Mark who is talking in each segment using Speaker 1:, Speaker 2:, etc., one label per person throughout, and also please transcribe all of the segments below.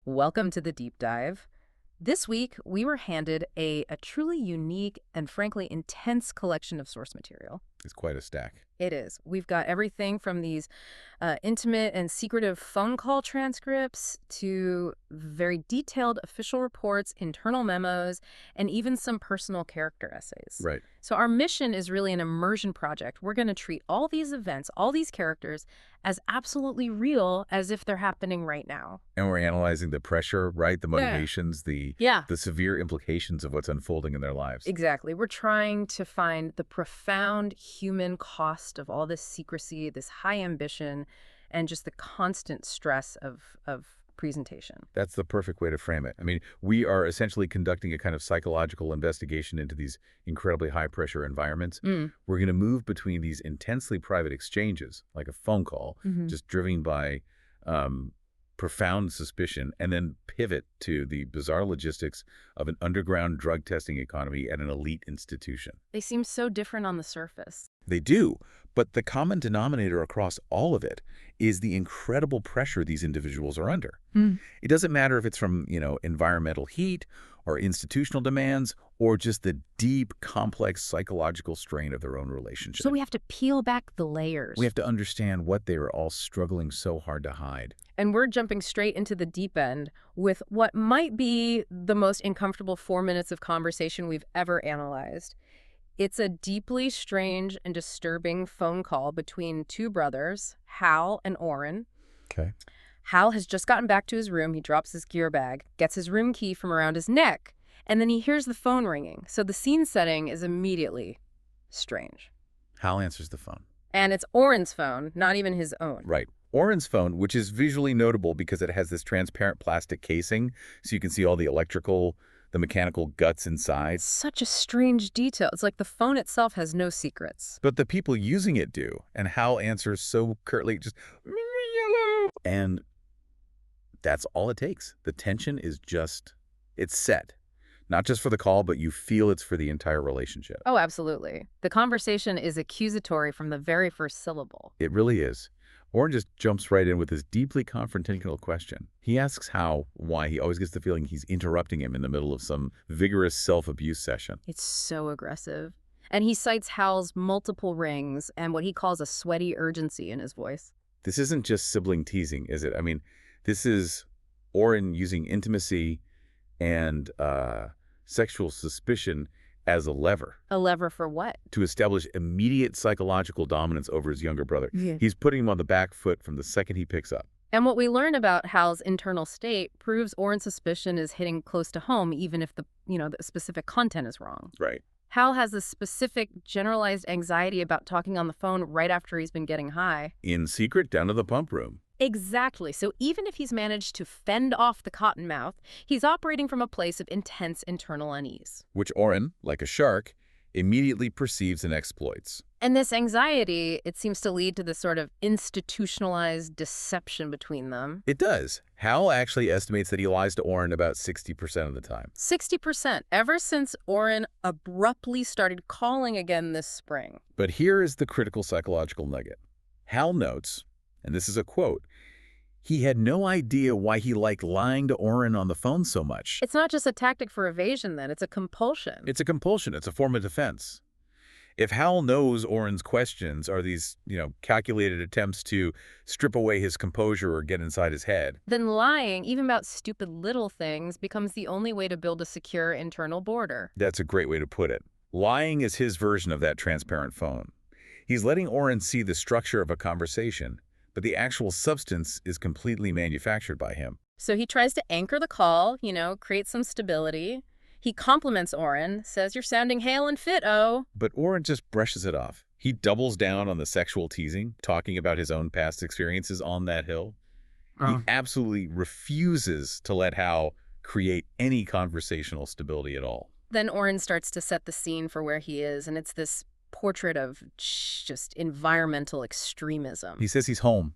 Speaker 1: Welcome to the deep dive. This week, we were handed a truly unique and frankly intense collection of source material.
Speaker 2: It's quite a stack.
Speaker 1: It is. We've got everything from these intimate and secretive phone call transcripts to very detailed official reports, internal memos, and even some personal character essays.
Speaker 2: Right.
Speaker 1: So our mission is really an immersion project. We're going to treat all these events, all these characters, as absolutely real as if they're happening right now.
Speaker 2: And we're analyzing the pressure, right? The motivations, the severe implications of what's unfolding in their lives.
Speaker 1: Exactly. We're trying to find the profound human cost of all this secrecy, this high ambition, and just the constant stress of presentation.
Speaker 2: That's the perfect way to frame it. I mean, we are essentially conducting a kind of psychological investigation into these incredibly high-pressure environments. We're going to move between these intensely private exchanges, like a phone call, just driven by profound suspicion, and then pivot to the bizarre logistics of an underground drug testing economy at an elite institution.
Speaker 1: They seem so different on the surface.
Speaker 2: They do, but the common denominator across all of it is the incredible pressure these individuals are under. It doesn't matter if it's from, environmental heat or institutional demands or just the deep, complex psychological strain of their own relationship.
Speaker 1: So we have to peel back the layers.
Speaker 2: We have to understand what they are all struggling so hard to hide.
Speaker 1: And we're jumping straight into the deep end with what might be the most uncomfortable 4 minutes of conversation we've ever analyzed. It's a deeply strange and disturbing phone call between two brothers, Hal and Orrin.
Speaker 2: Okay.
Speaker 1: Hal has just gotten back to his room. He drops his gear bag, gets his room key from around his neck, and then he hears the phone ringing. So the scene setting is immediately strange.
Speaker 2: Hal answers the phone.
Speaker 1: And it's Orrin's phone, not even his own.
Speaker 2: Right. Orrin's phone, which is visually notable because it has this transparent plastic casing, so you can see all the mechanical guts inside.
Speaker 1: Such a strange detail. It's like the phone itself has no secrets.
Speaker 2: But the people using it do. And Hal answers so curtly, just, and that's all it takes. The tension is it's set. Not just for the call, but you feel it's for the entire relationship.
Speaker 1: Oh, absolutely. The conversation is accusatory from the very first syllable.
Speaker 2: It really is. Orrin just jumps right in with this deeply confrontational question. He asks why he always gets the feeling he's interrupting him in the middle of some vigorous self-abuse session.
Speaker 1: It's so aggressive. And he cites Hal's multiple rings and what he calls a sweaty urgency in his voice.
Speaker 2: This isn't just sibling teasing, is it? I mean, this is Orrin using intimacy and sexual suspicion as a lever.
Speaker 1: A lever for what?
Speaker 2: To establish immediate psychological dominance over his younger brother.
Speaker 1: Yeah.
Speaker 2: He's putting him on the back foot from the second he picks up.
Speaker 1: And what we learn about Hal's internal state proves Orrin's suspicion is hitting close to home, even if the specific content is wrong.
Speaker 2: Right.
Speaker 1: Hal has a specific generalized anxiety about talking on the phone right after he's been getting high.
Speaker 2: In secret, down to the pump room.
Speaker 1: Exactly. So even if he's managed to fend off the cottonmouth, he's operating from a place of intense internal unease.
Speaker 2: Which Orrin, like a shark, immediately perceives and exploits.
Speaker 1: And this anxiety, it seems to lead to this sort of institutionalized deception between them.
Speaker 2: It does. Hal actually estimates that he lies to Orrin about 60% of the time.
Speaker 1: 60%, ever since Orrin abruptly started calling again this spring.
Speaker 2: But here is the critical psychological nugget. Hal notes, and this is a quote, he had no idea why he liked lying to Orrin on the phone so much.
Speaker 1: It's not just a tactic for evasion, then. It's a compulsion.
Speaker 2: It's a compulsion. It's a form of defense. If Hal knows Orrin's questions are these, calculated attempts to strip away his composure or get inside his head,
Speaker 1: then lying, even about stupid little things, becomes the only way to build a secure internal border.
Speaker 2: That's a great way to put it. Lying is his version of that transparent phone. He's letting Orrin see the structure of a conversation, but the actual substance is completely manufactured by him.
Speaker 1: So he tries to anchor the call, create some stability. He compliments Orrin, says, "You're sounding hale and fit, oh."
Speaker 2: But Orrin just brushes it off. He doubles down on the sexual teasing, talking about his own past experiences on that hill. He absolutely refuses to let Hal create any conversational stability at all.
Speaker 1: Then Orrin starts to set the scene for where he is, and it's this portrait of just environmental extremism.
Speaker 2: He says he's home.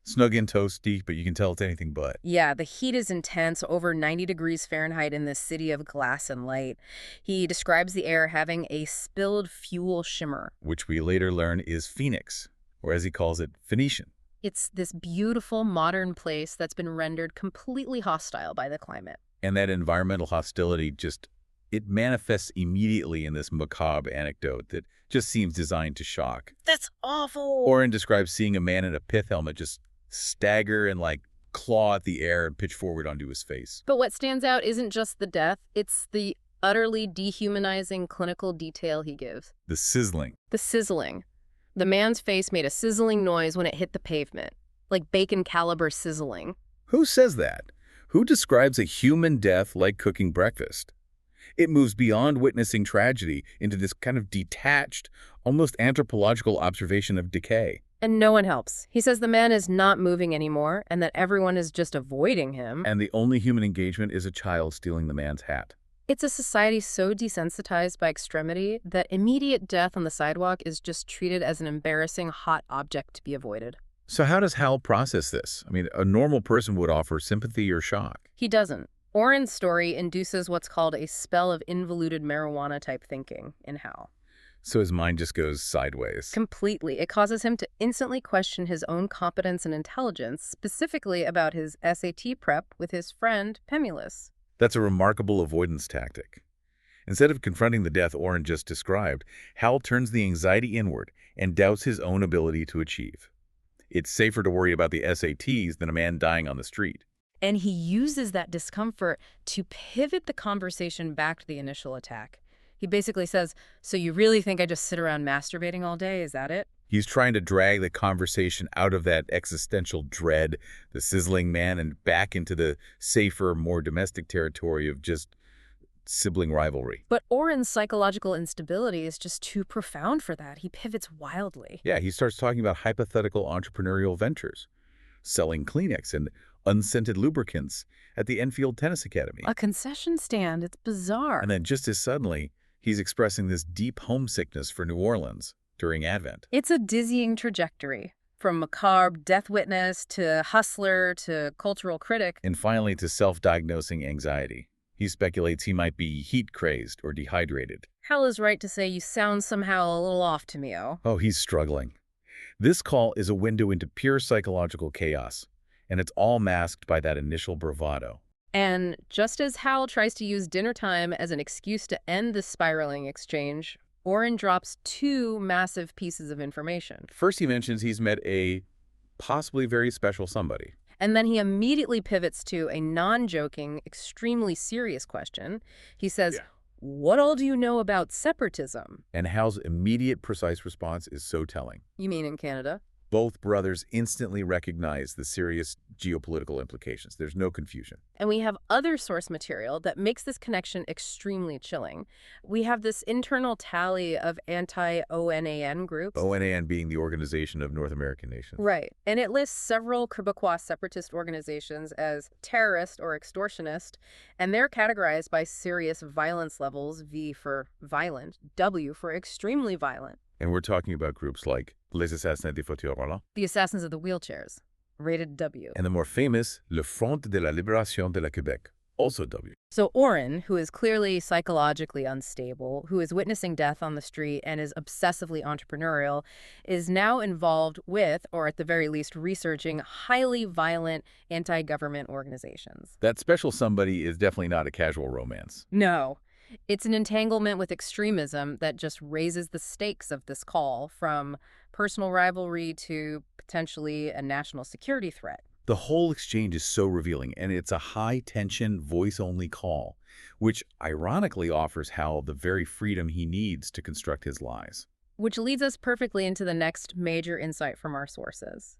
Speaker 2: Snug and toasty, but you can tell it's anything but.
Speaker 1: Yeah, the heat is intense, over 90 degrees Fahrenheit in this city of glass and light. He describes the air having a spilled fuel shimmer.
Speaker 2: Which we later learn is Phoenix, or as he calls it, Phoenician.
Speaker 1: It's this beautiful modern place that's been rendered completely hostile by the climate.
Speaker 2: And that environmental hostility it manifests immediately in this macabre anecdote that just seems designed to shock.
Speaker 1: That's awful.
Speaker 2: Oren describes seeing a man in a pith helmet just stagger and claw at the air and pitch forward onto his face.
Speaker 1: But what stands out isn't just the death, it's the utterly dehumanizing clinical detail he gives.
Speaker 2: The sizzling.
Speaker 1: The sizzling. The man's face made a sizzling noise when it hit the pavement, like bacon caliber sizzling.
Speaker 2: Who says that? Who describes a human death like cooking breakfast? It moves beyond witnessing tragedy into this kind of detached, almost anthropological observation of decay.
Speaker 1: And no one helps. He says the man is not moving anymore and that everyone is just avoiding him.
Speaker 2: And the only human engagement is a child stealing the man's hat.
Speaker 1: It's a society so desensitized by extremity that immediate death on the sidewalk is just treated as an embarrassing hot object to be avoided.
Speaker 2: So how does Hal process this? I mean, a normal person would offer sympathy or shock.
Speaker 1: He doesn't. Oren's story induces what's called a spell of involuted marijuana-type thinking in Hal.
Speaker 2: So his mind just goes sideways.
Speaker 1: Completely. It causes him to instantly question his own competence and intelligence, specifically about his SAT prep with his friend, Pemulus.
Speaker 2: That's a remarkable avoidance tactic. Instead of confronting the death Oren just described, Hal turns the anxiety inward and doubts his own ability to achieve. It's safer to worry about the SATs than a man dying on the street.
Speaker 1: And he uses that discomfort to pivot the conversation back to the initial attack. He basically says, so you really think I just sit around masturbating all day? Is that it?
Speaker 2: He's trying to drag the conversation out of that existential dread, the sizzling man, and back into the safer, more domestic territory of just sibling rivalry.
Speaker 1: But Oren's psychological instability is just too profound for that. He pivots wildly.
Speaker 2: Yeah, he starts talking about hypothetical entrepreneurial ventures, selling Kleenex and unscented lubricants at the Enfield Tennis Academy.
Speaker 1: A concession stand. It's bizarre.
Speaker 2: And then just as suddenly, he's expressing this deep homesickness for New Orleans during Advent.
Speaker 1: It's a dizzying trajectory, from macabre death witness to hustler to cultural critic.
Speaker 2: And finally to self-diagnosing anxiety. He speculates he might be heat-crazed or dehydrated.
Speaker 1: Hal is right to say you sound somehow a little off to me,
Speaker 2: Oh, he's struggling. This call is a window into pure psychological chaos, and it's all masked by that initial bravado.
Speaker 1: And just as Hal tries to use dinner time as an excuse to end the spiraling exchange, Oren drops two massive pieces of information.
Speaker 2: First, he mentions he's met a possibly very special somebody.
Speaker 1: And then he immediately pivots to a non-joking, extremely serious question. He says, what all do you know about separatism?
Speaker 2: And Hal's immediate, precise response is so telling.
Speaker 1: You mean in Canada?
Speaker 2: Both brothers instantly recognize the serious geopolitical implications. There's no confusion.
Speaker 1: And we have other source material that makes this connection extremely chilling. We have this internal tally of anti-ONAN groups.
Speaker 2: ONAN being the Organization of North American Nations.
Speaker 1: Right. And it lists several Quebecois separatist organizations as terrorist or extortionist, and they're categorized by serious violence levels, V for violent, W for extremely violent.
Speaker 2: And we're talking about groups like Les Assassins des Fauteuils Roulants,
Speaker 1: The Assassins of the Wheelchairs, rated W.
Speaker 2: and the more famous Le Front de la Libération de la Québec, also W.
Speaker 1: So Oren, who is clearly psychologically unstable, who is witnessing death on the street and is obsessively entrepreneurial, is now involved with, or at the very least researching, highly violent anti-government organizations.
Speaker 2: That special somebody is definitely not a casual romance.
Speaker 1: No. It's an entanglement with extremism that just raises the stakes of this call from personal rivalry to potentially a national security threat.
Speaker 2: The whole exchange is so revealing, and it's a high-tension, voice-only call, which ironically offers Hal the very freedom he needs to construct his lies.
Speaker 1: Which leads us perfectly into the next major insight from our sources.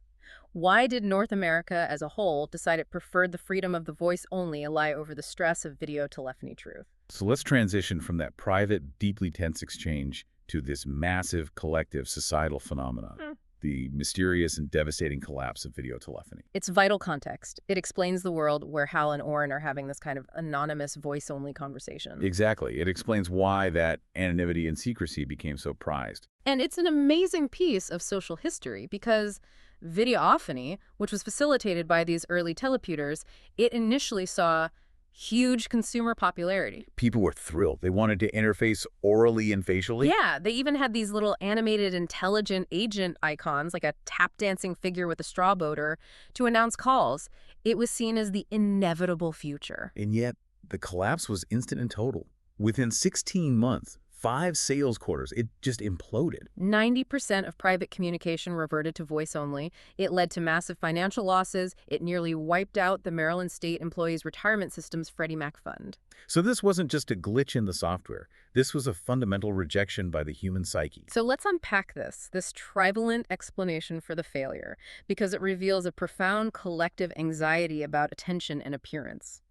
Speaker 1: Why did North America as a whole decide it preferred the freedom of the voice only lie over the stress of video telephony truth?
Speaker 2: So let's transition from that private, deeply tense exchange to this massive, collective, societal phenomenon, the mysterious and devastating collapse of video telephony.
Speaker 1: It's vital context. It explains the world where Hal and Oren are having this kind of anonymous voice-only conversation.
Speaker 2: Exactly. It explains why that anonymity and secrecy became so prized.
Speaker 1: And it's an amazing piece of social history because videophony, which was facilitated by these early teleputers, it initially saw Huge consumer popularity.
Speaker 2: People were thrilled. They wanted to interface orally and facially.
Speaker 1: Yeah, they even had these little animated intelligent agent icons, like a tap-dancing figure with a straw boater, to announce calls. It was seen as the inevitable future.
Speaker 2: And yet, the collapse was instant and total. Within 16 months, 5 sales quarters, it just imploded.
Speaker 1: 90% of private communication reverted to voice only. It led to massive financial losses. It nearly wiped out the Maryland State Employees Retirement System's Freddie Mac fund.
Speaker 2: So this wasn't just a glitch in the software. This was a fundamental rejection by the human psyche.
Speaker 1: So let's unpack this trivalent explanation for the failure, because it reveals a profound collective anxiety about attention and appearance.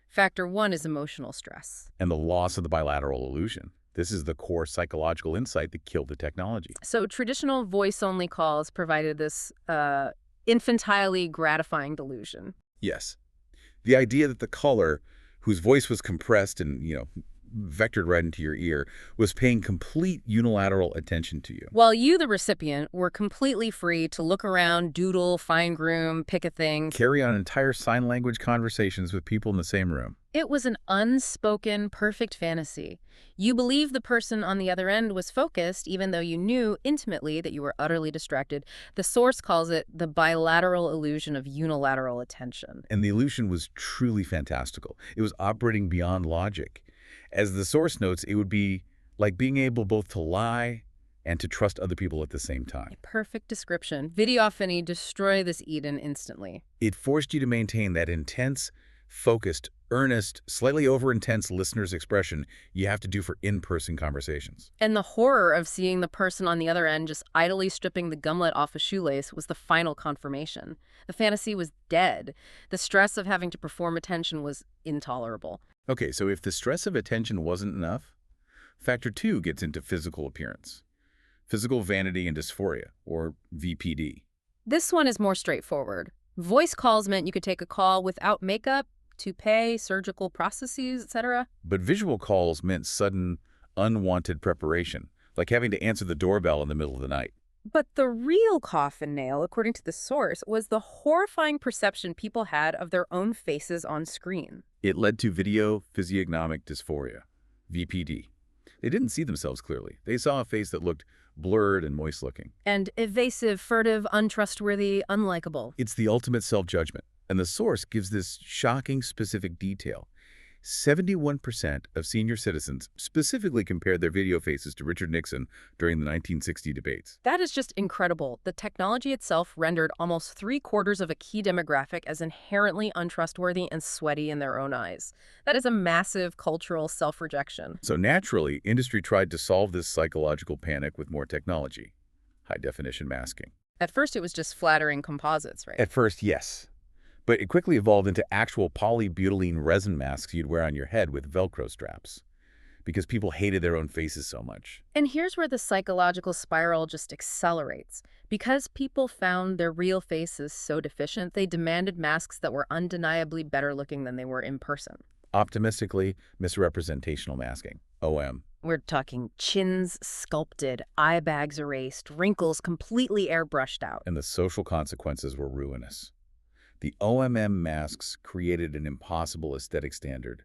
Speaker 1: Factor 1 is emotional stress.
Speaker 2: And the loss of the bilateral illusion. This is the core psychological insight that killed the technology.
Speaker 1: So traditional voice-only calls provided this infantilely gratifying delusion.
Speaker 2: Yes. The idea that the caller, whose voice was compressed and, vectored right into your ear, was paying complete unilateral attention to you.
Speaker 1: While you, the recipient, were completely free to look around, doodle, find groom, pick a thing.
Speaker 2: Carry on entire sign language conversations with people in the same room.
Speaker 1: It was an unspoken, perfect fantasy. You believed the person on the other end was focused, even though you knew intimately that you were utterly distracted. The source calls it the bilateral illusion of unilateral attention.
Speaker 2: And the illusion was truly fantastical. It was operating beyond logic. As the source notes, it would be like being able both to lie and to trust other people at the same time.
Speaker 1: A perfect description. Videophony destroy this Eden instantly.
Speaker 2: It forced you to maintain that intense, focused, earnest, slightly over-intense listener's expression you have to do for in-person conversations.
Speaker 1: And the horror of seeing the person on the other end just idly stripping the gumlet off a shoelace was the final confirmation. The fantasy was dead. The stress of having to perform attention was intolerable.
Speaker 2: Okay, so if the stress of attention wasn't enough, factor 2 gets into physical appearance. Physical vanity and dysphoria, or VPD.
Speaker 1: This one is more straightforward. Voice calls meant you could take a call without makeup, toupee, surgical processes, etc.
Speaker 2: But visual calls meant sudden, unwanted preparation, like having to answer the doorbell in the middle of the night.
Speaker 1: But the real coffin nail, according to the source, was the horrifying perception people had of their own faces on screen.
Speaker 2: It led to video physiognomic dysphoria, VPD. They didn't see themselves clearly. They saw a face that looked blurred and moist-looking.
Speaker 1: And evasive, furtive, untrustworthy, unlikable.
Speaker 2: It's the ultimate self-judgment. And the source gives this shocking specific detail. 71% of senior citizens specifically compared their video faces to Richard Nixon during the 1960 debates.
Speaker 1: That is just incredible. The technology itself rendered almost 3/4 of a key demographic as inherently untrustworthy and sweaty in their own eyes. That is a massive cultural self-rejection.
Speaker 2: So naturally, industry tried to solve this psychological panic with more technology. High-definition masking.
Speaker 1: At first, it was just flattering composites, right?
Speaker 2: At first, yes. But it quickly evolved into actual polybutylene resin masks you'd wear on your head with Velcro straps, because people hated their own faces so much.
Speaker 1: And here's where the psychological spiral just accelerates. Because people found their real faces so deficient, they demanded masks that were undeniably better looking than they were in person.
Speaker 2: Optimistically misrepresentational masking, OM.
Speaker 1: We're talking chins sculpted, eye bags erased, wrinkles completely airbrushed out.
Speaker 2: And the social consequences were ruinous. The OMM masks created an impossible aesthetic standard.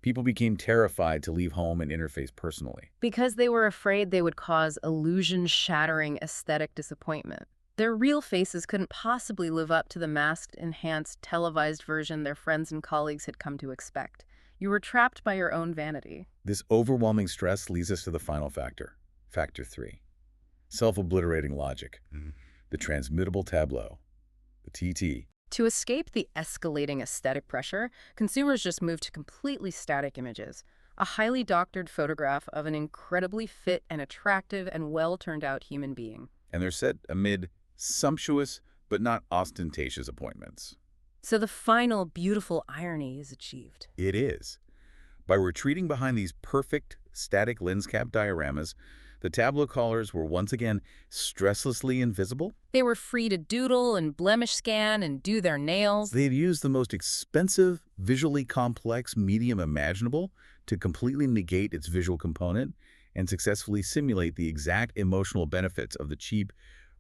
Speaker 2: People became terrified to leave home and interface personally.
Speaker 1: Because they were afraid they would cause illusion-shattering aesthetic disappointment. Their real faces couldn't possibly live up to the masked, enhanced, televised version their friends and colleagues had come to expect. You were trapped by your own vanity.
Speaker 2: This overwhelming stress leads us to the final factor, factor 3. Self-obliterating logic, the transmittable tableau, the TT.
Speaker 1: To escape the escalating aesthetic pressure, consumers just moved to completely static images. A highly doctored photograph of an incredibly fit and attractive and well-turned-out human being.
Speaker 2: And they're set amid sumptuous but not ostentatious appointments.
Speaker 1: So the final beautiful irony is achieved.
Speaker 2: It is. By retreating behind these perfect static lens cap dioramas, the tableau callers were once again stresslessly invisible.
Speaker 1: They were free to doodle and blemish scan and do their nails.
Speaker 2: They had used the most expensive, visually complex medium imaginable to completely negate its visual component and successfully simulate the exact emotional benefits of the cheap,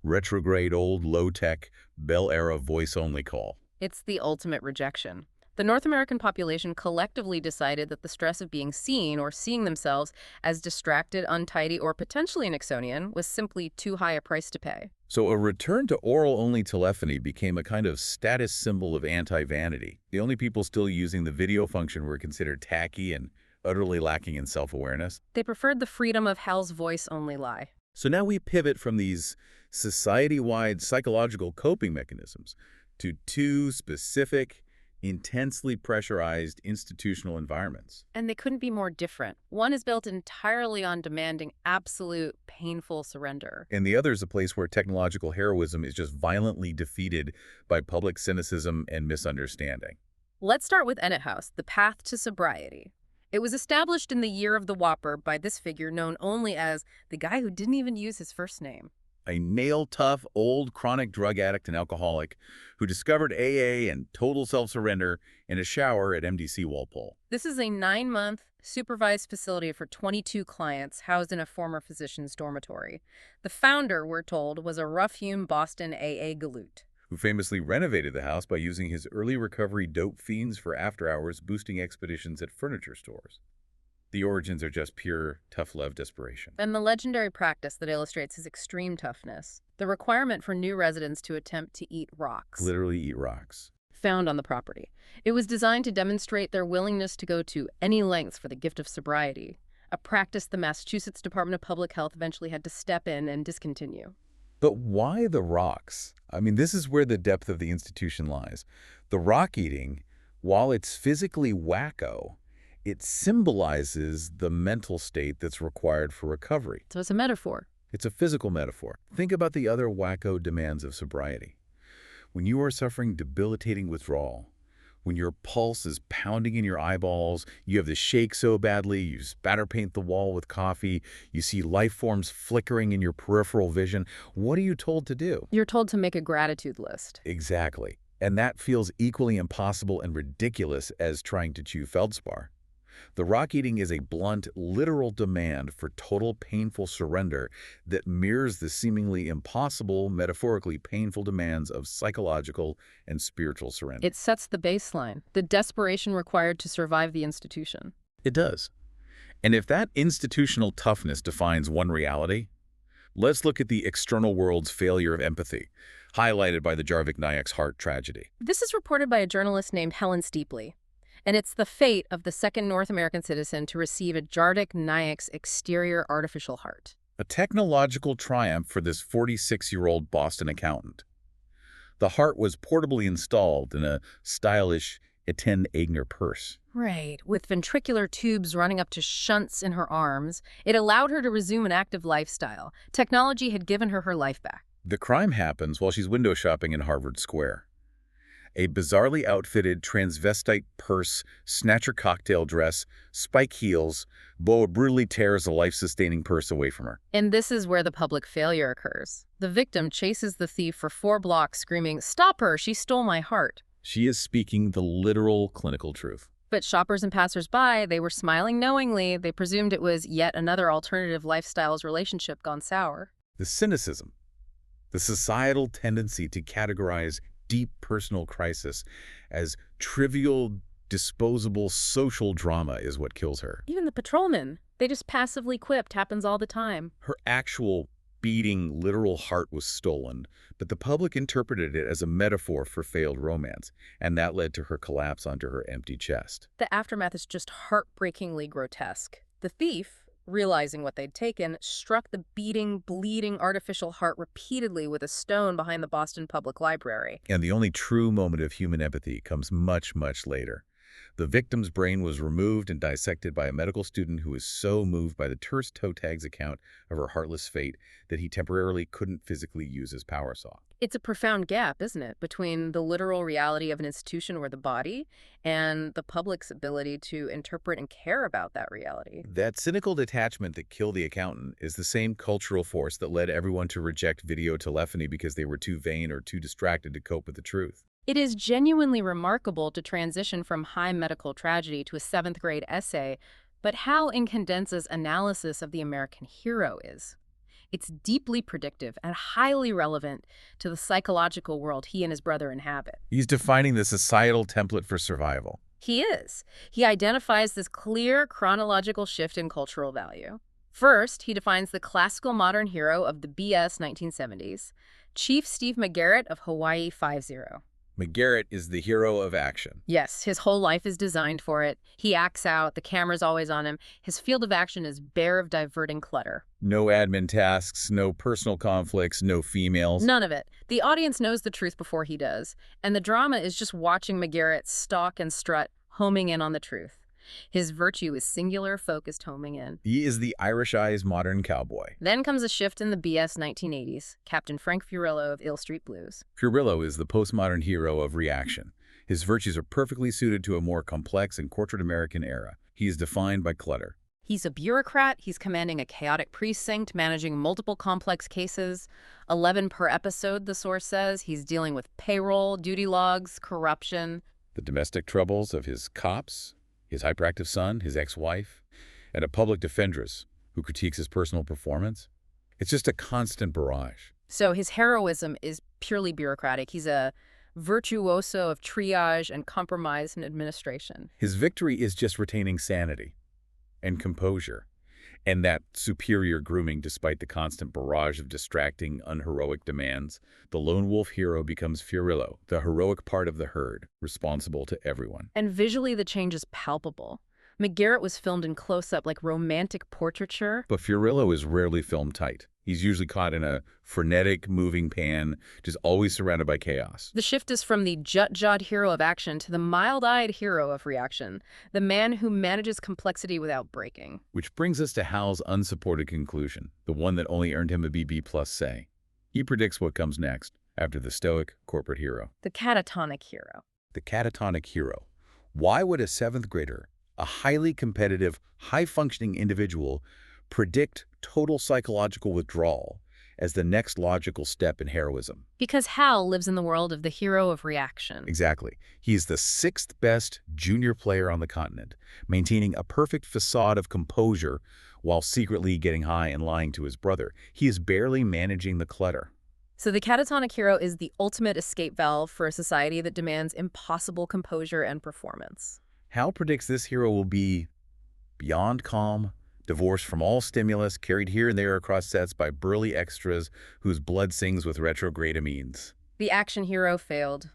Speaker 2: retrograde, old, low-tech, Bell-era voice-only call.
Speaker 1: It's the ultimate rejection. The North American population collectively decided that the stress of being seen or seeing themselves as distracted, untidy, or potentially Nixonian was simply too high a price to pay.
Speaker 2: So a return to oral-only telephony became a kind of status symbol of anti-vanity. The only people still using the video function were considered tacky and utterly lacking in self-awareness.
Speaker 1: They preferred the freedom of Hal's voice-only lie.
Speaker 2: So now we pivot from these society-wide psychological coping mechanisms to two specific, intensely pressurized institutional environments.
Speaker 1: And they couldn't be more different. One is built entirely on demanding absolute, painful surrender.
Speaker 2: And the other is a place where technological heroism is just violently defeated by public cynicism and misunderstanding.
Speaker 1: Let's start with Ennet House, the path to sobriety. It was established in the year of the Whopper by this figure known only as the guy who didn't even use his first name.
Speaker 2: A nail-tough, old chronic drug addict and alcoholic who discovered AA and total self-surrender in a shower at MDC Walpole.
Speaker 1: This is a 9-month supervised facility for 22 clients housed in a former physician's dormitory. The founder, we're told, was a rough-hewn Boston AA galoot,
Speaker 2: Who famously renovated the house by using his early recovery dope fiends for after-hours boosting expeditions at furniture stores. The origins are just pure tough love desperation.
Speaker 1: and the legendary practice that illustrates his extreme toughness, the requirement for new residents to attempt to eat rocks
Speaker 2: Literally eat rocks.
Speaker 1: found on the property. It was designed to demonstrate their willingness to go to any lengths for the gift of sobriety, a practice the Massachusetts Department of Public Health eventually had to step in and discontinue.
Speaker 2: But why the rocks? I mean, this is where the depth of the institution lies. The rock eating, while it's physically wacko, it symbolizes the mental state that's required for recovery.
Speaker 1: So it's a metaphor.
Speaker 2: It's a physical metaphor. Think about the other wacko demands of sobriety. When you are suffering debilitating withdrawal, when your pulse is pounding in your eyeballs, you have the shake so badly, you spatter paint the wall with coffee, you see life forms flickering in your peripheral vision, what are you told to do?
Speaker 1: You're told to make a gratitude list.
Speaker 2: Exactly. And that feels equally impossible and ridiculous as trying to chew feldspar. The rock eating is a blunt, literal demand for total painful surrender that mirrors the seemingly impossible, metaphorically painful demands of psychological and spiritual surrender.
Speaker 1: It sets the baseline, the desperation required to survive the institution.
Speaker 2: It does. And if that institutional toughness defines one reality, let's look at the external world's failure of empathy, highlighted by the Jarvik Nayak's heart tragedy.
Speaker 1: This is reported by a journalist named Helen Steepley, and it's the fate of the second North American citizen to receive a Jarvik Nayak's exterior artificial heart.
Speaker 2: A technological triumph for this 46-year-old Boston accountant. The heart was portably installed in a stylish Etienne Aigner purse.
Speaker 1: Right. With ventricular tubes running up to shunts in her arms, it allowed her to resume an active lifestyle. Technology had given her her life back.
Speaker 2: The crime happens while she's window shopping in Harvard Square. A bizarrely outfitted transvestite purse, snatcher cocktail dress, spike heels, boa brutally tears the life-sustaining purse away from her.
Speaker 1: And this is where the public failure occurs. The victim chases the thief for 4 blocks, screaming, "Stop her! She stole my heart!"
Speaker 2: She is speaking the literal clinical truth.
Speaker 1: But shoppers and passers-by, they were smiling knowingly. They presumed it was yet another alternative lifestyle's relationship gone sour.
Speaker 2: The cynicism, the societal tendency to categorize deep personal crisis as trivial, disposable social drama is what kills her.
Speaker 1: Even the patrolmen, they just passively quipped, happens all the time.
Speaker 2: Her actual beating, literal heart was stolen, but the public interpreted it as a metaphor for failed romance, and that led to her collapse onto her empty chest.
Speaker 1: The aftermath is just heartbreakingly grotesque. The thief, realizing what they'd taken, struck the beating, bleeding artificial heart repeatedly with a stone behind the Boston Public Library.
Speaker 2: And the only true moment of human empathy comes much, much later. The victim's brain was removed and dissected by a medical student who was so moved by the terse toe tag's account of her heartless fate that he temporarily couldn't physically use his power saw.
Speaker 1: It's a profound gap, isn't it, between the literal reality of an institution or the body and the public's ability to interpret and care about that reality.
Speaker 2: That cynical detachment that killed the accountant is the same cultural force that led everyone to reject video telephony because they were too vain or too distracted to cope with the truth.
Speaker 1: It is genuinely remarkable to transition from high medical tragedy to a 7th-grade essay, but how Incandenza's analysis of the American hero is. It's deeply predictive and highly relevant to the psychological world he and his brother inhabit.
Speaker 2: He's defining the societal template for survival.
Speaker 1: He is. He identifies this clear chronological shift in cultural value. First, he defines the classical modern hero of the BS 1970s, Chief Steve McGarrett of Hawaii Five-0.
Speaker 2: McGarrett is the hero of action.
Speaker 1: Yes, his whole life is designed for it. He acts out, the camera's always on him. His field of action is bare of diverting clutter.
Speaker 2: No admin tasks, no personal conflicts, no females.
Speaker 1: None of it. The audience knows the truth before he does, and the drama is just watching McGarrett stalk and strut, homing in on the truth. His virtue is singular, focused homing in.
Speaker 2: He is the Irish-eyes modern cowboy.
Speaker 1: Then comes a shift in the BS 1980s, Captain Frank Fiorillo of Ill Street Blues.
Speaker 2: Fiorillo is the postmodern hero of reaction. His virtues are perfectly suited to a more complex and corporate American era. He is defined by clutter.
Speaker 1: He's a bureaucrat. He's commanding a chaotic precinct, managing multiple complex cases. 11 per episode, the source says. He's dealing with payroll, duty logs, corruption.
Speaker 2: The domestic troubles of his cops, his hyperactive son, his ex-wife, and a public defendress who critiques his personal performance. It's just a constant barrage.
Speaker 1: So his heroism is purely bureaucratic. He's a virtuoso of triage and compromise and administration.
Speaker 2: His victory is just retaining sanity and composure and that superior grooming despite the constant barrage of distracting, unheroic demands. The lone wolf hero becomes Fiorillo, the heroic part of the herd, responsible to everyone.
Speaker 1: And visually, the change is palpable. McGarrett was filmed in close-up like romantic portraiture.
Speaker 2: But Fiorillo is rarely filmed tight. He's usually caught in a frenetic, moving pan, just always surrounded by chaos.
Speaker 1: The shift is from the jut-jawed hero of action to the mild-eyed hero of reaction, the man who manages complexity without breaking.
Speaker 2: Which brings us to Hal's unsupported conclusion, the one that only earned him a BB+ say. He predicts what comes next, after the stoic corporate hero.
Speaker 1: The catatonic hero.
Speaker 2: The catatonic hero. Why would a 7th grader, a highly competitive, high-functioning individual, predict total psychological withdrawal as the next logical step in heroism?
Speaker 1: Because Hal lives in the world of the hero of reaction.
Speaker 2: Exactly. He's the 6th best junior player on the continent, maintaining a perfect facade of composure while secretly getting high and lying to his brother. He is barely managing the clutter.
Speaker 1: So the catatonic hero is the ultimate escape valve for a society that demands impossible composure and performance.
Speaker 2: Hal predicts this hero will be beyond calm, divorced from all stimulus, carried here and there across sets by burly extras whose blood sings with retrograde amines.
Speaker 1: The action hero failed.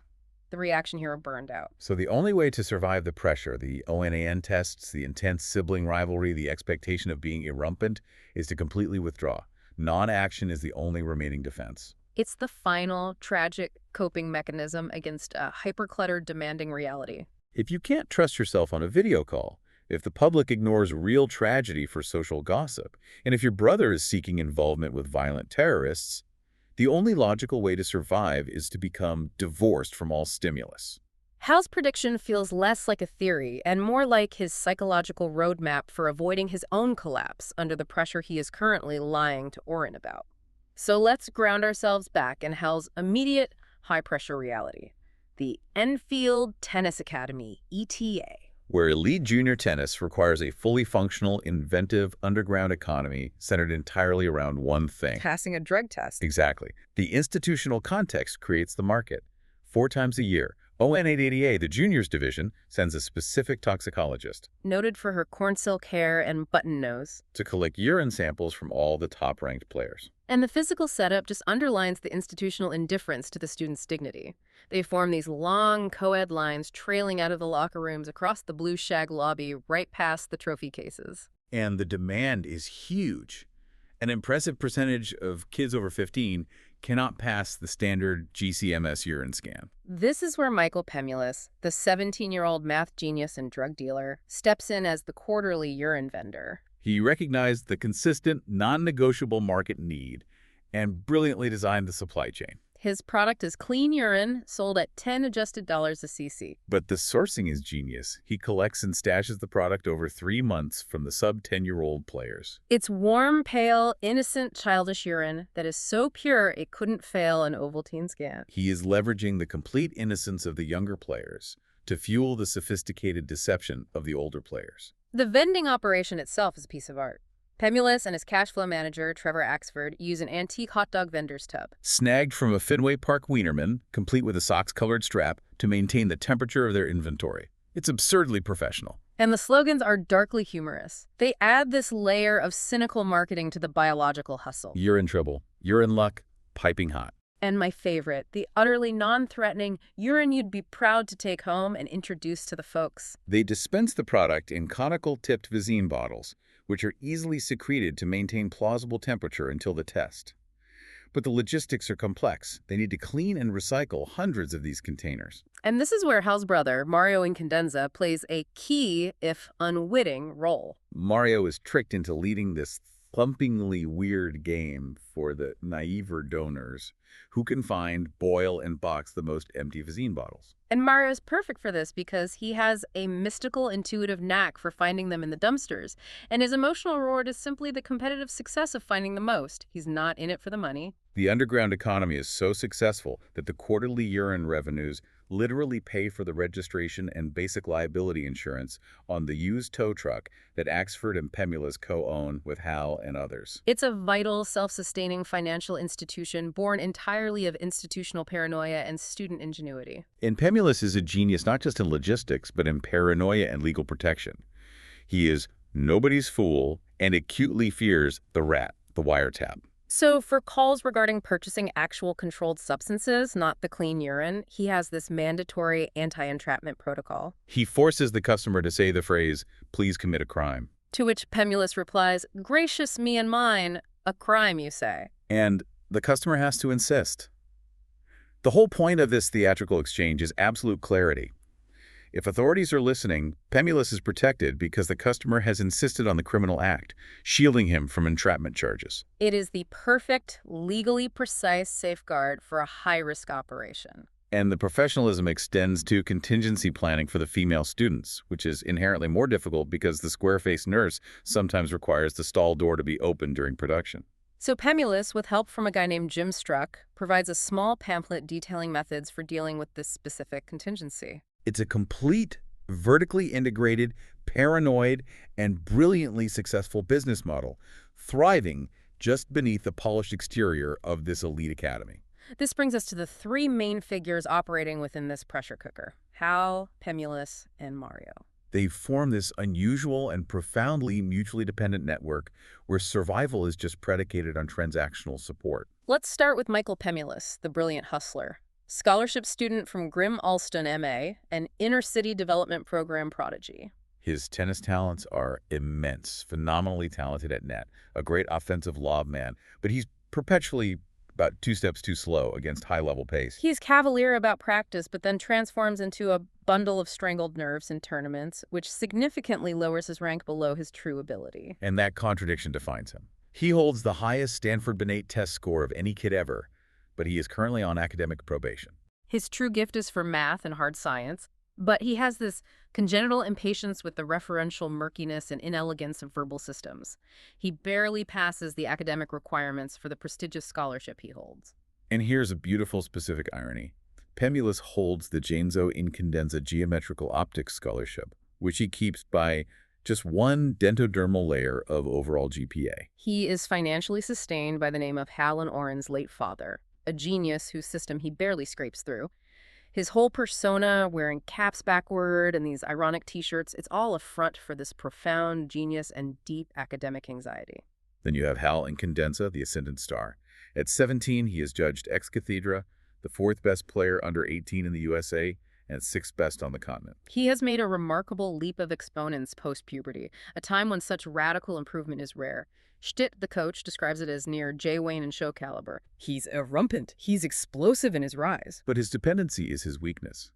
Speaker 1: The reaction hero burned out.
Speaker 2: So the only way to survive the pressure, the ONAN tests, the intense sibling rivalry, the expectation of being irrumpant, is to completely withdraw. Non-action is the only remaining defense.
Speaker 1: It's the final, tragic coping mechanism against a hyper-cluttered, demanding reality.
Speaker 2: If you can't trust yourself on a video call, if the public ignores real tragedy for social gossip, and if your brother is seeking involvement with violent terrorists, the only logical way to survive is to become divorced from all stimulus.
Speaker 1: Hal's prediction feels less like a theory and more like his psychological roadmap for avoiding his own collapse under the pressure he is currently lying to Oren about. So let's ground ourselves back in Hal's immediate high-pressure reality, the Enfield Tennis Academy, ETA.
Speaker 2: Where elite junior tennis requires a fully functional, inventive, underground economy centered entirely around one thing.
Speaker 1: Passing a drug test.
Speaker 2: Exactly. The institutional context creates the market. 4 times a year, ON880A, the juniors division, sends a specific toxicologist.
Speaker 1: Noted for her corn silk hair and button nose.
Speaker 2: To collect urine samples from all the top-ranked players.
Speaker 1: And the physical setup just underlines the institutional indifference to the students' dignity. They form these long co-ed lines trailing out of the locker rooms across the blue shag lobby right past the trophy cases.
Speaker 2: And the demand is huge. An impressive percentage of kids over 15 cannot pass the standard GCMS urine scan.
Speaker 1: This is where Michael Pemulis, the 17-year-old math genius and drug dealer, steps in as the quarterly urine vendor.
Speaker 2: He recognized the consistent, non-negotiable market need and brilliantly designed the supply chain.
Speaker 1: His product is clean urine, sold at $10 adjusted a cc.
Speaker 2: But the sourcing is genius. He collects and stashes the product over 3 months from the sub-10-year-old players.
Speaker 1: It's warm, pale, innocent, childish urine that is so pure it couldn't fail an Ovaltine scan.
Speaker 2: He is leveraging the complete innocence of the younger players to fuel the sophisticated deception of the older players.
Speaker 1: The vending operation itself is a piece of art. Pemulus and his cash flow manager, Trevor Axford, use an antique hot dog vendor's tub.
Speaker 2: Snagged from a Fenway Park Wienerman, complete with a Sox-colored strap, to maintain the temperature of their inventory. It's absurdly professional.
Speaker 1: And the slogans are darkly humorous. They add this layer of cynical marketing to the biological hustle.
Speaker 2: You're in trouble. You're in luck. Piping hot.
Speaker 1: And my favorite, the utterly non-threatening urine you'd be proud to take home and introduce to the folks.
Speaker 2: They dispense the product in conical-tipped Visine bottles, which are easily secreted to maintain plausible temperature until the test. But the logistics are complex. They need to clean and recycle hundreds of these containers.
Speaker 1: And this is where Hal's brother, Mario Incandenza, plays a key, if unwitting, role.
Speaker 2: Mario is tricked into leading this thumpingly weird game for the naiver donors who can find, boil, and box the most empty Visine bottles.
Speaker 1: And Mario's perfect for this because he has a mystical, intuitive knack for finding them in the dumpsters. And his emotional reward is simply the competitive success of finding the most. He's not in it for the money.
Speaker 2: The underground economy is so successful that the quarterly urine revenues literally pay for the registration and basic liability insurance on the used tow truck that Axford and Pemulus co-own with Hal and others.
Speaker 1: It's a vital, self-sustaining financial institution born entirely of institutional paranoia and student ingenuity.
Speaker 2: And Pemulus is a genius not just in logistics, but in paranoia and legal protection. He is nobody's fool and acutely fears the rat, the wiretap.
Speaker 1: So for calls regarding purchasing actual controlled substances, not the clean urine, he has this mandatory anti-entrapment protocol.
Speaker 2: He forces the customer to say the phrase, "Please commit a crime."
Speaker 1: To which Pemulus replies, "Gracious me and mine, a crime, you say."
Speaker 2: And the customer has to insist. The whole point of this theatrical exchange is absolute clarity. If authorities are listening, Pemulus is protected because the customer has insisted on the criminal act, shielding him from entrapment charges.
Speaker 1: It is the perfect, legally precise safeguard for a high-risk operation.
Speaker 2: And the professionalism extends to contingency planning for the female students, which is inherently more difficult because the square-faced nurse sometimes requires the stall door to be opened during production.
Speaker 1: So Pemulus, with help from a guy named Jim Struck, provides a small pamphlet detailing methods for dealing with this specific contingency.
Speaker 2: It's a complete, vertically integrated, paranoid, and brilliantly successful business model, thriving just beneath the polished exterior of this elite academy.
Speaker 1: This brings us to the three main figures operating within this pressure cooker: Hal, Pemulus, and Mario.
Speaker 2: They form this unusual and profoundly mutually dependent network where survival is just predicated on transactional support.
Speaker 1: Let's start with Michael Pemulus, the brilliant hustler. Scholarship student from Grim Alston, MA, an inner-city development program prodigy.
Speaker 2: His tennis talents are immense, phenomenally talented at net, a great offensive lob man, but he's perpetually about 2 steps too slow against high-level pace.
Speaker 1: He's cavalier about practice, but then transforms into a bundle of strangled nerves in tournaments, which significantly lowers his rank below his true ability.
Speaker 2: And that contradiction defines him. He holds the highest Stanford Binet test score of any kid ever, but he is currently on academic probation.
Speaker 1: His true gift is for math and hard science, but he has this congenital impatience with the referential murkiness and inelegance of verbal systems. He barely passes the academic requirements for the prestigious scholarship he holds.
Speaker 2: And here's a beautiful specific irony. Pemulus holds the Jainzo Incandenza Geometrical Optics Scholarship, which he keeps by just one dentodermal layer of overall GPA.
Speaker 1: He is financially sustained by the name of Hal and Orrin's late father, a genius whose system he barely scrapes through. His whole persona, wearing caps backward and these ironic t-shirts, it's all a front for this profound genius and deep academic anxiety.
Speaker 2: Then you have Hal Incandenza, the ascendant star. At 17, he is judged ex cathedra, the 4th best player under 18 in the USA, and 6th best on the continent.
Speaker 1: He has made a remarkable leap of exponents post-puberty, a time when such radical improvement is rare. Stitt, the coach, describes it as near Jay Wayne and show caliber. He's irrumpant. He's explosive in his rise.
Speaker 2: But his dependency is his weakness.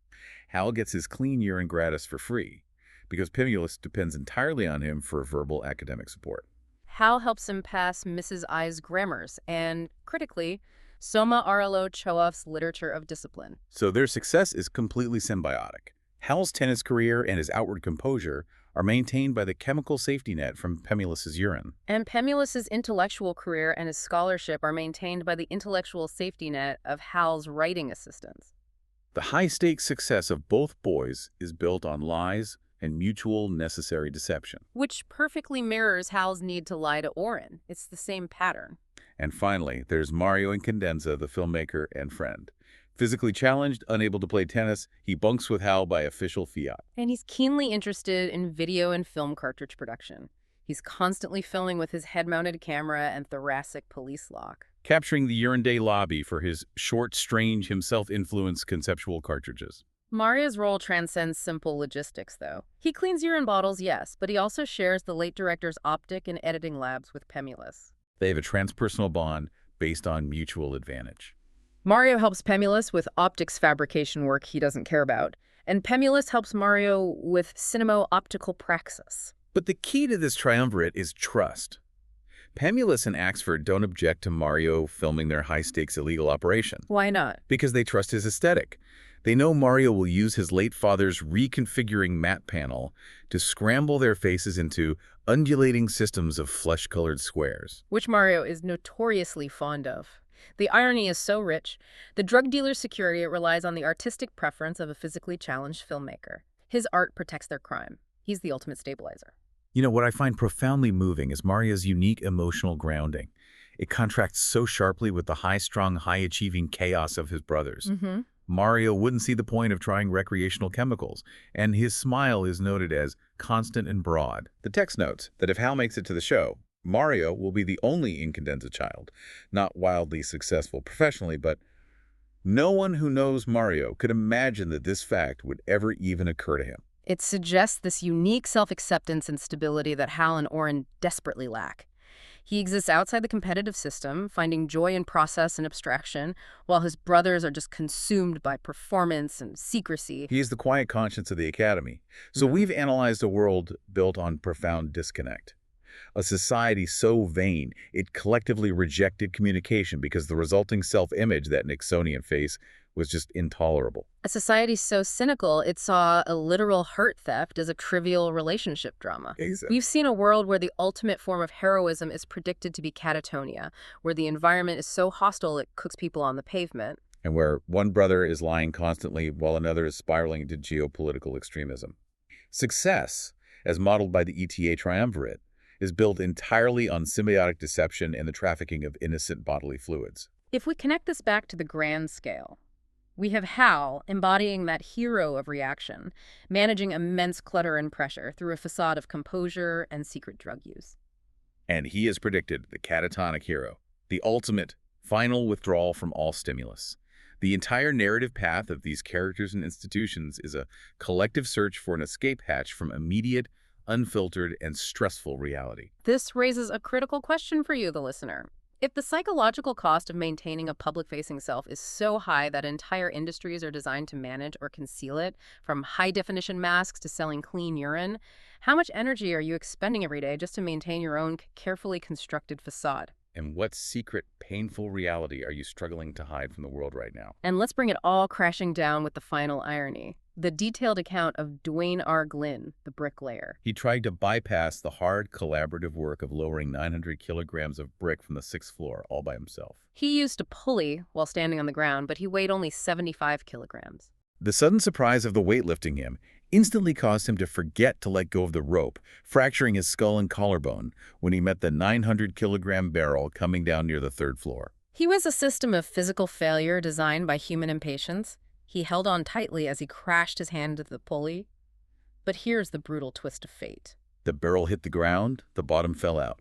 Speaker 2: Hal gets his clean urine gratis for free because Pemulus depends entirely on him for verbal academic support.
Speaker 1: Hal helps him pass Mrs. I's grammars and, critically, Soma Arlo Choav's literature of discipline.
Speaker 2: So their success is completely symbiotic. Hal's tennis career and his outward composure are maintained by the chemical safety net from Pemulus's urine.
Speaker 1: And Pemulus's intellectual career and his scholarship are maintained by the intellectual safety net of Hal's writing assistants.
Speaker 2: The high-stakes success of both boys is built on lies and mutual necessary deception.
Speaker 1: Which perfectly mirrors Hal's need to lie to Orin. It's the same pattern.
Speaker 2: And finally, there's Mario and Condenza, the filmmaker and friend. Physically challenged, unable to play tennis, he bunks with Hal by official fiat.
Speaker 1: And he's keenly interested in video and film cartridge production. He's constantly filming with his head-mounted camera and thoracic police lock.
Speaker 2: Capturing the urine day lobby for his short, strange, himself-influenced conceptual cartridges.
Speaker 1: Mario's role transcends simple logistics, though. He cleans urine bottles, yes, but he also shares the late director's optic and editing labs with Pemulus.
Speaker 2: They have a transpersonal bond based on mutual advantage.
Speaker 1: Mario helps Pemulus with optics fabrication work he doesn't care about, and Pemulus helps Mario with cinemo-optical praxis.
Speaker 2: But the key to this triumvirate is trust. Pemulus and Axford don't object to Mario filming their high-stakes illegal operation.
Speaker 1: Why not?
Speaker 2: Because they trust his aesthetic. They know Mario will use his late father's reconfiguring matte panel to scramble their faces into undulating systems of flesh-colored squares.
Speaker 1: Which Mario is notoriously fond of. The irony is so rich. The drug dealer's security relies on the artistic preference of a physically challenged filmmaker. His art protects their crime. He's the ultimate stabilizer.
Speaker 2: You know, what I find profoundly moving is Mario's unique emotional grounding. It contrasts so sharply with the high-strung, high-achieving chaos of his brothers. Mario wouldn't see the point of trying recreational chemicals, and his smile is noted as constant and broad. The text notes that if Hal makes it to the show, Mario will be the only Incandenza child, not wildly successful professionally, but no one who knows Mario could imagine that this fact would ever even occur to him.
Speaker 1: It suggests this unique self-acceptance and stability that Hal and Orin desperately lack. He exists outside the competitive system, finding joy in process and abstraction, while his brothers are just consumed by performance and secrecy.
Speaker 2: He is the quiet conscience of the Academy. So we've analyzed a world built on profound disconnect. A society so vain, it collectively rejected communication because the resulting self-image that Nixonian face was just intolerable.
Speaker 1: A society so cynical, it saw a literal heart theft as a trivial relationship drama.
Speaker 2: Exactly.
Speaker 1: We've seen a world where the ultimate form of heroism is predicted to be catatonia, where the environment is so hostile it cooks people on the pavement.
Speaker 2: And where one brother is lying constantly while another is spiraling into geopolitical extremism. Success, as modeled by the ETA triumvirate, is built entirely on symbiotic deception and the trafficking of innocent bodily fluids.
Speaker 1: If we connect this back to the grand scale, we have Hal embodying that hero of reaction, managing immense clutter and pressure through a facade of composure and secret drug use.
Speaker 2: And he is predicted the catatonic hero, the ultimate, final withdrawal from all stimulus. The entire narrative path of these characters and institutions is a collective search for an escape hatch from immediate, unfiltered, and stressful reality.
Speaker 1: This raises a critical question for you, the listener. If the psychological cost of maintaining a public-facing self is so high that entire industries are designed to manage or conceal it, from high-definition masks to selling clean urine, how much energy are you expending every day just to maintain your own carefully constructed facade?
Speaker 2: And what secret, painful reality are you struggling to hide from the world right now?
Speaker 1: And let's bring it all crashing down with the final irony. The detailed account of Dwayne R. Glynn, the bricklayer.
Speaker 2: He tried to bypass the hard, collaborative work of lowering 900 kilograms of brick from the 6th floor all by himself.
Speaker 1: He used a pulley while standing on the ground, but he weighed only 75 kilograms.
Speaker 2: The sudden surprise of the weight lifting him instantly caused him to forget to let go of the rope, fracturing his skull and collarbone when he met the 900-kilogram barrel coming down near the 3rd floor.
Speaker 1: He was a system of physical failure designed by human impatience. He held on tightly as he crashed his hand into the pulley. But here's the brutal twist of fate.
Speaker 2: The barrel hit the ground, the bottom fell out,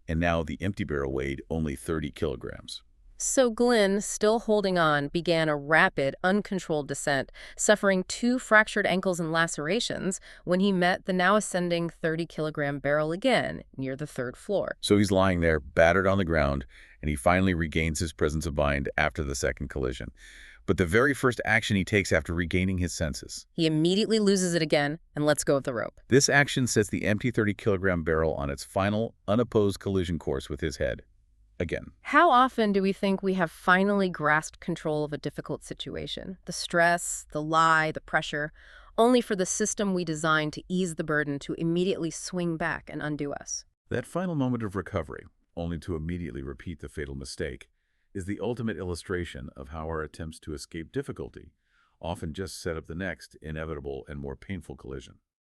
Speaker 2: and now the empty barrel weighed only 30 kilograms.
Speaker 1: So Glynn, still holding on, began a rapid, uncontrolled descent, suffering 2 fractured ankles and lacerations when he met the now ascending 30-kilogram barrel again near the 3rd floor.
Speaker 2: So he's lying there, battered on the ground, and he finally regains his presence of mind after the second collision. But the very first action he takes after regaining his senses.
Speaker 1: He immediately loses it again and lets go of the rope.
Speaker 2: This action sets the empty 30-kilogram barrel on its final, unopposed collision course with his head. Again.
Speaker 1: How often do we think we have finally grasped control of a difficult situation? The stress, the lie, the pressure, only for the system we designed to ease the burden to immediately swing back and undo us.
Speaker 2: That final moment of recovery, only to immediately repeat the fatal mistake, is the ultimate illustration of how our attempts to escape difficulty often just set up the next inevitable and more painful collision.